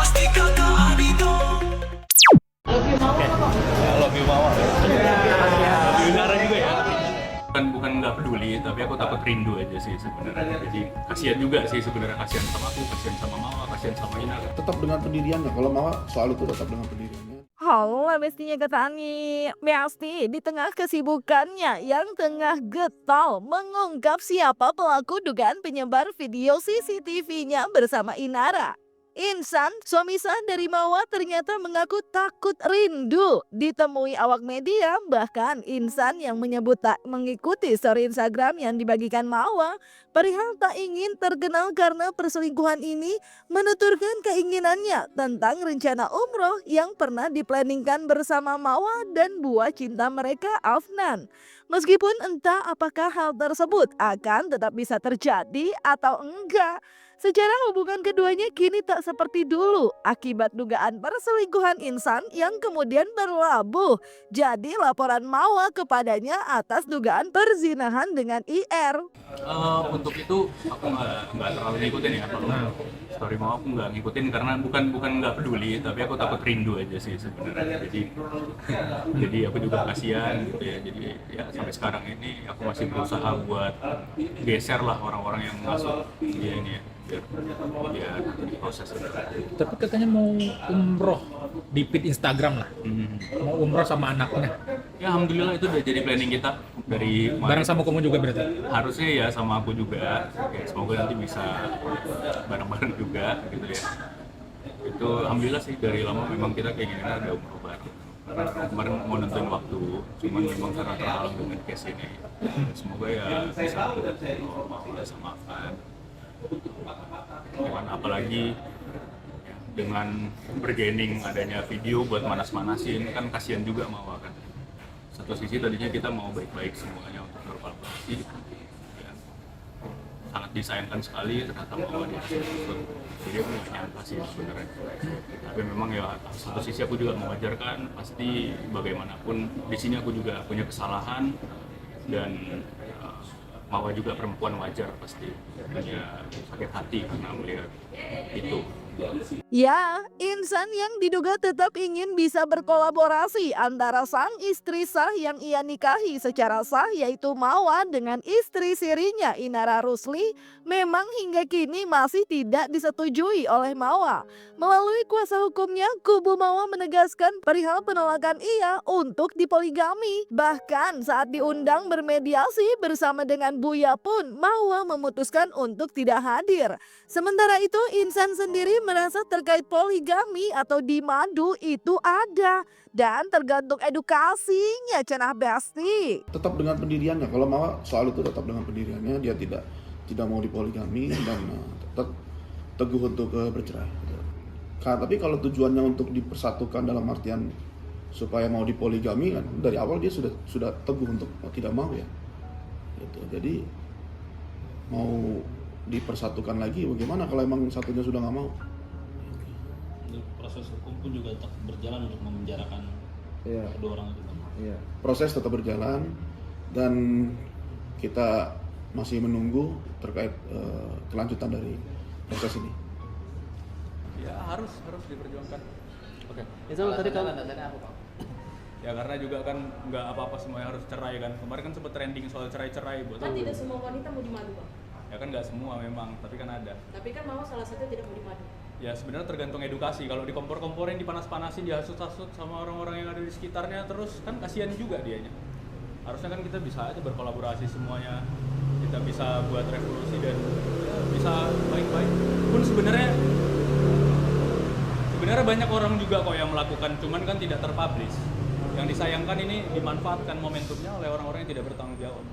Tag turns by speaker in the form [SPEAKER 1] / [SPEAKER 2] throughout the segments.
[SPEAKER 1] Love you mama. Love you Nara juga ya. Bukan nggak peduli, tapi aku takut rindu aja sih sebenarnya. Jadi kasihan juga sih sebenarnya, kasihan sama aku, kasihan sama mama, kasihan sama Inara.
[SPEAKER 2] Tetap dengan pendiriannya. Kalau Mama soal itu tetap dengan pendiriannya.
[SPEAKER 3] Halo mestinya Getani, Mesti di tengah kesibukannya yang tengah getol mengungkap siapa pelaku dugaan penyebar video CCTV-nya bersama Inara. Insan, suami sah dari Mawa ternyata mengaku takut rindu ditemui awak media. Bahkan Insan yang menyebut tak mengikuti story Instagram yang dibagikan Mawa perihal tak ingin terkenal karena perselingkuhan ini, menuturkan keinginannya tentang rencana umroh yang pernah diplanningkan bersama Mawa dan buah cinta mereka Afnan. Meskipun entah apakah hal tersebut akan tetap bisa terjadi atau enggak, secara hubungan keduanya kini tak seperti dulu akibat dugaan perselingkuhan Insan yang kemudian berlabuh jadi laporan Mawa kepadanya atas dugaan perzinahan dengan IR.
[SPEAKER 1] Untuk itu aku nggak terlalu ngikutin ya, kalau story mau aku nggak ngikutin karena bukan nggak peduli, tapi aku takut rindu aja sih sebenarnya. Jadi aku juga kasihan gitu ya. Jadi ya sampai sekarang ini aku masih berusaha buat geser lah orang-orang yang masuk dia ini ya, biar diproses.
[SPEAKER 4] Tapi katanya mau umroh di feed Instagram lah. Mau umroh sama anaknya.
[SPEAKER 1] Ya alhamdulillah itu udah jadi planning kita dari kemarin.
[SPEAKER 4] Bareng sama kamu juga berarti?
[SPEAKER 1] Harusnya ya sama aku juga. Ya, semoga nanti bisa bareng-bareng juga gitu ya. Itu alhamdulillah sih dari lama memang kita keinginan ada umroh bareng. Karena kemarin mau nentuin waktu, cuman memang karena terhalang dengan case ini. Semoga ya bisa mau sama Afan. Cuman apalagi ya, dengan bergening adanya video buat manas-manasin kan kasihan juga Mawa kan. Satu sisi tadinya kita mau baik-baik semuanya untuk berkolaborasi, ya, sangat disayangkan sekali ternyata Mawa dia tersebut. Jadi aku nggak nyangka sih sebenarnya. Tapi memang ya satu sisi aku juga mewajarkan, pasti bagaimanapun di sini aku juga punya kesalahan dan Mawa juga perempuan, wajar pasti punya sakit hati karena melihat itu.
[SPEAKER 3] Ya, Insan yang diduga tetap ingin bisa berkolaborasi antara sang istri sah yang ia nikahi secara sah yaitu Mawa dengan istri sirinya Inara Rusli memang hingga kini masih tidak disetujui oleh Mawa. Melalui kuasa hukumnya, kubu Mawa menegaskan perihal penolakan ia untuk dipoligami. Bahkan saat diundang bermediasi bersama dengan Buya pun Mawa memutuskan untuk tidak hadir. Sementara itu Insan sendiri merasa terkait poligami atau di madu itu ada dan tergantung edukasinya Cenah Besti.
[SPEAKER 2] Tetap dengan pendiriannya. Kalau Mama soal itu tetap dengan pendiriannya. Dia tidak mau dipoligami dan tetap teguh untuk bercerai. Tapi kalau tujuannya untuk dipersatukan dalam artian supaya mau dipoligami kan dari awal dia sudah teguh untuk tidak mau ya. Gitu. Jadi mau dipersatukan lagi bagaimana kalau emang satunya sudah nggak mau?
[SPEAKER 5] Proses hukum pun juga tetap berjalan untuk memenjarakan kedua orang itu.
[SPEAKER 2] Iya. Proses tetap berjalan dan kita masih menunggu terkait kelanjutan dari proses ini.
[SPEAKER 1] Ya harus diperjuangkan. Oke.
[SPEAKER 5] Itu tadi kalau
[SPEAKER 1] Ya karena juga kan nggak apa-apa semuanya harus cerai kan. Kemarin kan sempat trending soal cerai-cerai buat.
[SPEAKER 6] Kan tidak semua wanita mau dimadu, Bang.
[SPEAKER 1] Ya kan nggak semua memang, tapi kan ada.
[SPEAKER 6] Tapi kan Mama salah satu tidak mau dimadu.
[SPEAKER 1] Ya sebenarnya tergantung edukasi. Kalau dikompor-komporin, dipanas-panasin, dihasut-hasut sama orang-orang yang ada di sekitarnya, terus kan kasihan juga dianya. Harusnya kan kita bisa aja berkolaborasi semuanya. Kita bisa buat revolusi dan ya, bisa baik-baik. Pun sebenarnya banyak orang juga kok yang melakukan, cuman kan tidak terpublish. Yang disayangkan ini dimanfaatkan momentumnya oleh orang-orang yang tidak bertanggung jawab.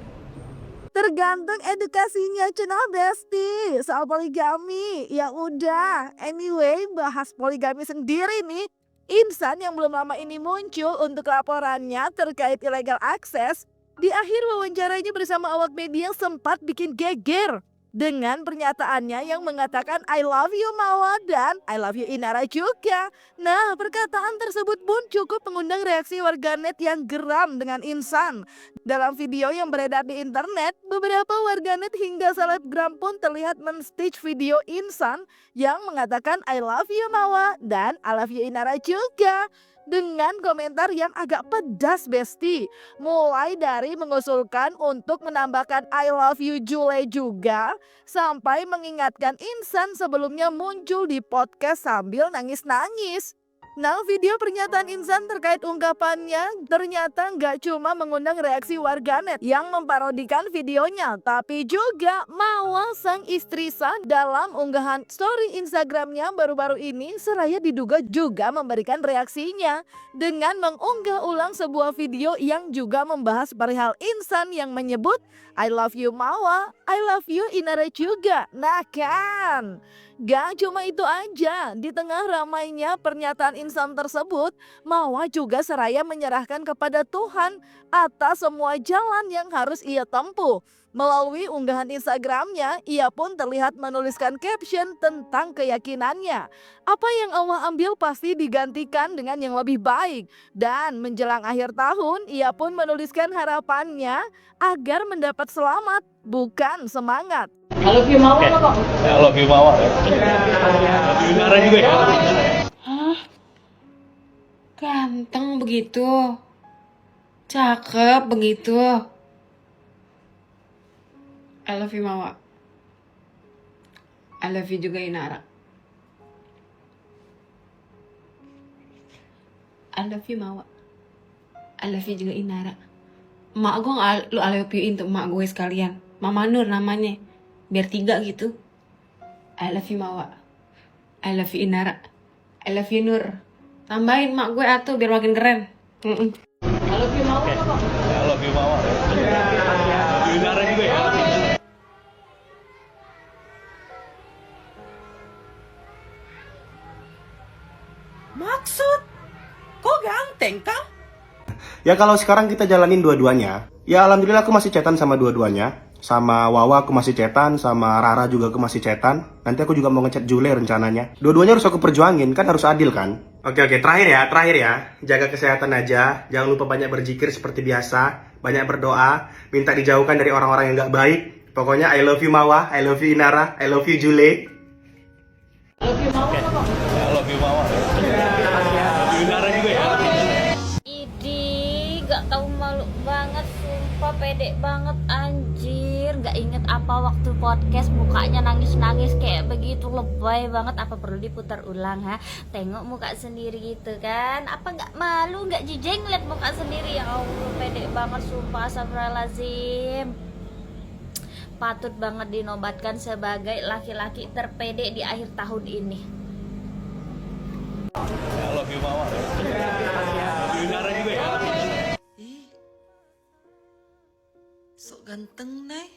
[SPEAKER 3] Tergantung edukasinya Cenah Besti soal poligami. Ya udah, anyway bahas poligami sendiri nih. Insan yang belum lama ini muncul untuk laporannya terkait illegal access, di akhir wawancaranya bersama awak media sempat bikin geger. dengan pernyataannya yang mengatakan I love you Mawa dan I love you Inara juga. Nah, perkataan tersebut pun cukup mengundang reaksi warganet yang geram dengan Insan. Dalam video yang beredar di internet, beberapa warganet hingga selebgram pun terlihat men-stitch video Insan yang mengatakan I love you Mawa dan I love you Inara juga, dengan komentar yang agak pedas besti. Mulai dari mengusulkan untuk menambahkan I love you Jule juga, sampai mengingatkan Insan sebelumnya muncul di podcast sambil nangis-nangis. Nah, video pernyataan Insan terkait ungkapannya ternyata nggak cuma mengundang reaksi warganet yang memparodikan videonya, tapi juga Mawa sang istri San dalam unggahan story Instagramnya baru-baru ini seraya diduga juga memberikan reaksinya dengan mengunggah ulang sebuah video yang juga membahas perihal Insan yang menyebut I love you Mawa, I love you Inara juga. Nah kan, gak cuma itu aja, di tengah ramainya pernyataan Insan tersebut, Mawa juga seraya menyerahkan kepada Tuhan atas semua jalan yang harus ia tempuh. Melalui unggahan Instagramnya, ia pun terlihat menuliskan caption tentang keyakinannya. Apa yang Allah ambil pasti digantikan dengan yang lebih baik. Dan menjelang akhir tahun, ia pun menuliskan harapannya agar mendapat selamat, bukan semangat.
[SPEAKER 6] I love you Mawa apa kok?
[SPEAKER 1] I love you Mawa. Love you Inara juga ya.
[SPEAKER 7] Hah? Ganteng begitu? Cakep begitu? I love you Mawa. I love you juga Inara. I love you Mawa. I love you juga Inara. Emak gue lu I love you-in tuh emak gue sekalian. Mama Nur namanya. Biar 3 gitu. I love you Mawa. I love you Inara. I love you Nur. Tambahin emak gue atuh biar makin keren.
[SPEAKER 6] I love you Mawa apa kok?
[SPEAKER 1] I love you Mawa. Love you Inara juga ya.
[SPEAKER 8] Maksud? Kok ganteng, Kang?
[SPEAKER 9] Ya kalau sekarang kita jalanin dua-duanya, ya alhamdulillah aku masih chatan sama dua-duanya. Sama Wawa aku masih chatan, sama Rara juga aku masih chatan. Nanti aku juga mau ngechat Jule rencananya. Dua-duanya harus aku perjuangin, kan harus adil kan? Oke, terakhir ya. Jaga kesehatan aja, jangan lupa banyak berzikir seperti biasa. Banyak berdoa, minta dijauhkan dari orang-orang yang gak baik. Pokoknya I love you Mawa, I love you Inara, I love you Jule.
[SPEAKER 6] I love you Mawa apa kok?
[SPEAKER 1] I love you Mawa. Love you Inara juga ya.
[SPEAKER 10] Idi, gak tahu malu banget, sumpah pede banget anjir. Gak inget apa waktu podcast mukanya nangis-nangis kayak begitu, lebay banget. Apa perlu diputar ulang ha? Tengok muka sendiri gitu kan. Apa gak malu, gak jijeng liat muka sendiri? Ya Allah, pede banget sumpah, astagfirullahaladzim. Patut banget dinobatkan sebagai laki-laki terpede di akhir tahun ini.
[SPEAKER 1] I love you Mawa. Love you Inara juga ya.
[SPEAKER 8] Ih, sok ganteng, Nay.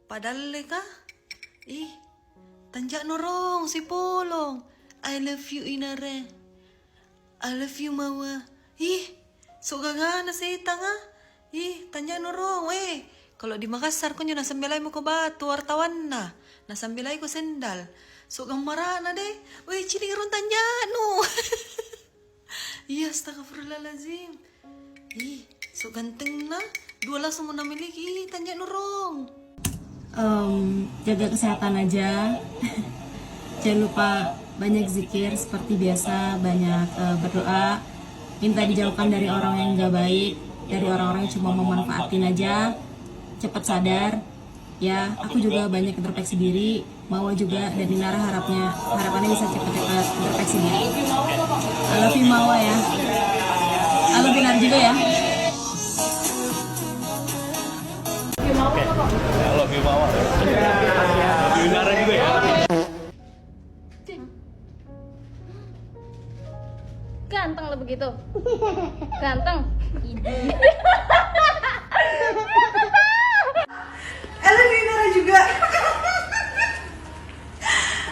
[SPEAKER 8] Padahal kah? Ih, tanjak norong si Polong. I love you Inara. I love you Mawa. Ih, sok gagana si tanga. Ih, tanjak norong, weh. Kalau di Makassar ko nyo nasambilay mo ko batu wartawan na. Nasambilay ko sendal. So gamara na deh. Weh, ciliron tanjano. Iya, astagfirullahalazim. Ih, so ganteng na. 2 langsung mo namiliki. Tanjak norong.
[SPEAKER 11] Jaga kesehatan aja. Jangan lupa banyak zikir seperti biasa, banyak berdoa, minta dijauhkan dari orang yang gak baik, dari orang-orang yang cuma memanfaatin aja. Cepat sadar, ya. Aku juga banyak introspeksi diri, Mawa juga, dan Inara harapannya bisa cepat-cepat introspeksi diri. I love you Mawa ya. I love you Inara juga ya.
[SPEAKER 1] I love you Mawa. Love you Inara juga ya.
[SPEAKER 10] Ganteng lo begitu. Ganteng.
[SPEAKER 8] I love you Inara juga.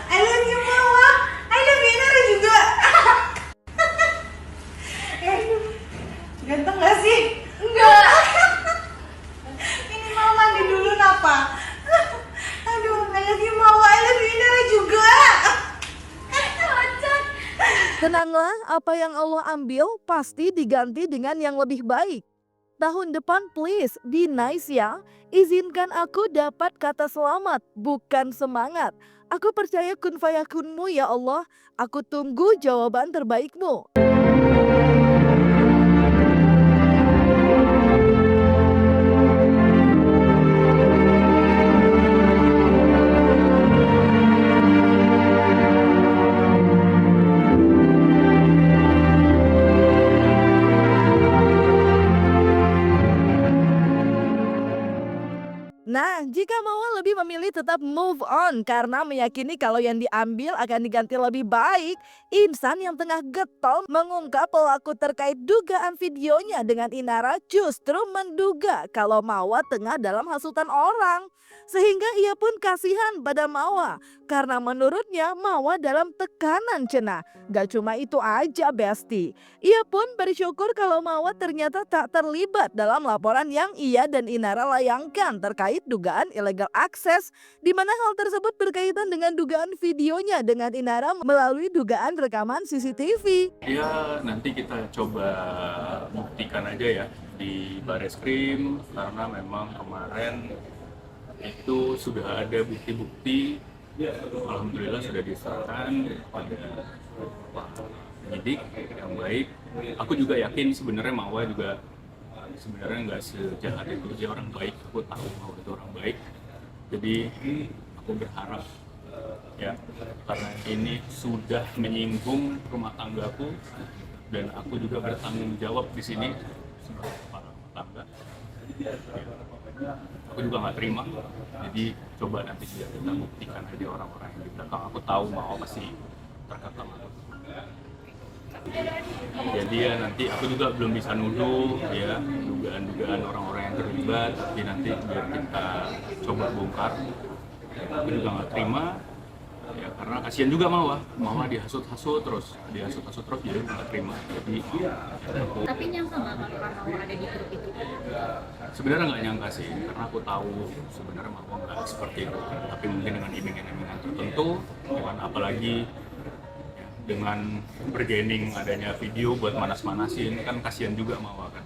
[SPEAKER 8] I love you Mawa. I love you Inara juga. Ganteng gak sih? Enggak. Ini mau mandi dulu napa? Aduh, ayo
[SPEAKER 3] Tenanglah, apa yang Allah ambil pasti diganti dengan yang lebih baik. Tahun depan please, be nice ya. Izinkan aku dapat kata selamat, bukan semangat. Aku percaya kun fayakunmu ya Allah. Aku tunggu jawaban terbaikmu. Nah, jika Mawar lebih memilih tetap move on karena meyakini kalau yang diambil akan diganti lebih baik, insan yang tengah getol mengungkap pelaku terkait dugaan videonya dengan Inara justru menduga kalau Mawar tengah dalam hasutan orang. Sehingga ia pun kasihan pada Mawar karena menurutnya Mawar dalam tekanan cenah. Gak cuma itu aja Besti, ia pun bersyukur kalau Mawar ternyata tak terlibat dalam laporan yang ia dan Inara layangkan terkait dugaan illegal access, di mana hal tersebut berkaitan dengan dugaan videonya dengan Inara melalui dugaan rekaman CCTV.
[SPEAKER 1] Ya nanti kita coba buktikan aja ya di Bareskrim, karena memang kemarin itu sudah ada bukti-bukti, alhamdulillah sudah diserahkan kepada penyidik yang baik. Aku juga yakin sebenarnya Mawar juga sebenarnya nggak sejahat itu, dia orang baik. Aku tahu Mawar itu orang baik, jadi aku berharap ya, karena ini sudah menyinggung rumah tanggaku dan aku juga bertanggung jawab di sini sebagai kepala rumah tangga. Aku juga nggak terima, jadi coba nanti kita buktikan aja orang-orang yang di belakang. Aku tahu Mawar pasti terkata malu. Jadi ya nanti aku juga belum bisa nuduh ya dugaan-dugaan orang-orang yang terlibat, tapi nanti biar kita coba bongkar. Aku juga nggak terima ya, karena kasihan juga Mawar dihasut-hasut terus jadi nggak terima. Jadi
[SPEAKER 10] Tapi nyangka nggak kalau Mawar ada di grup itu?
[SPEAKER 1] sebenarnya nggak nyangka sih, karena aku tahu sebenarnya Mawar nggak seperti itu, tapi mungkin dengan iming-imingan tertentu, dengan apalagi ya, dengan bergening adanya video buat manas-manasin, kan kasihan juga Mawar kan.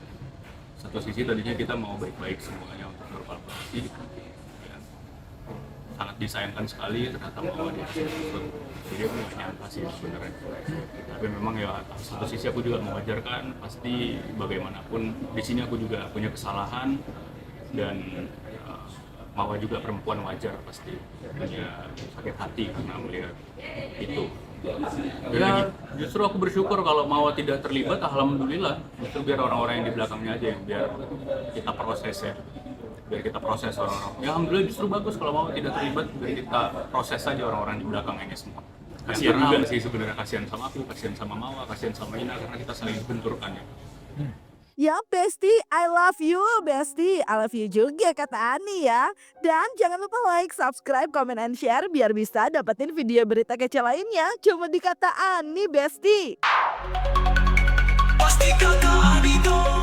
[SPEAKER 1] Satu sisi tadinya kita mau baik-baik semuanya untuk berkolaborasi, ya, sangat disayangkan sekali ternyata Mawar dihasut. Jadi aku nggak nyangka sih sebenarnya. Tapi memang ya satu sisi aku juga mewajarkan, pasti bagaimanapun di sini aku juga punya kesalahan dan Mawar juga perempuan, wajar pasti punya sakit hati karena melihat itu. Ya justru aku bersyukur kalau Mawar tidak terlibat, alhamdulillah. Justru biar orang-orang yang di belakangnya aja yang biar kita proses ya. Biar kita proses orang-orang. Ya alhamdulillah justru bagus kalau Mawar tidak terlibat, biar kita proses saja orang-orang di belakangnya semua. Kasihan juga sih sebenarnya, kasihan sama aku, kasihan sama Mawar, kasihan sama Ina, karena kita saling benturkan ya.
[SPEAKER 3] Ya Besti, I love you Besti, I love you juga kata Ani ya. Dan jangan lupa like, subscribe, comment, and share biar bisa dapetin video berita kece lainnya cuma di Kata Ani Besti.
[SPEAKER 8] Pasti kata Ani dong.